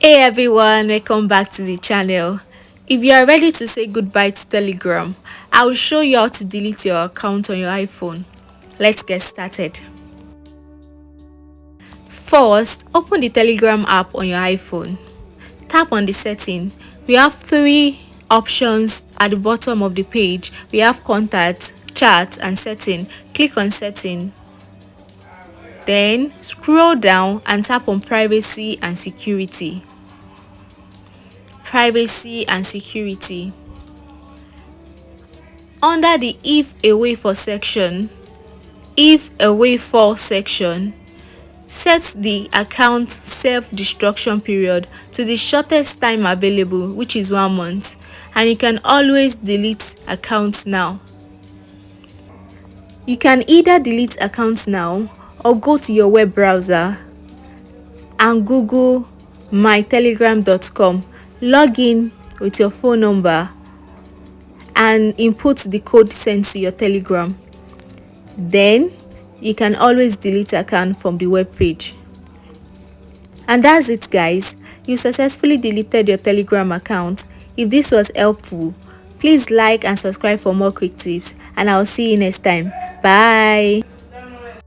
Hey everyone, welcome back to the channel. If you are ready to say goodbye to Telegram, I will show you how to delete your account on your iPhone. Let's get started. First, open the Telegram app on your iPhone. Tap on the setting. We have three options at the bottom of the page. We have contact, chat and setting. Click on setting. Then scroll down and tap on privacy and security. Privacy and security. Under the if away for section, set the account self-destruction period to the shortest time available, which is 1 month, and you can always delete accounts now. You can either delete accounts now or go to your web browser and Google mytelegram.com, log in with your phone number and input the code sent to your Telegram. Then you can always delete account from the web page. And that's it, guys. You successfully deleted your Telegram account. If this was helpful, please like and subscribe for more quick tips, and I'll see you next time. Bye.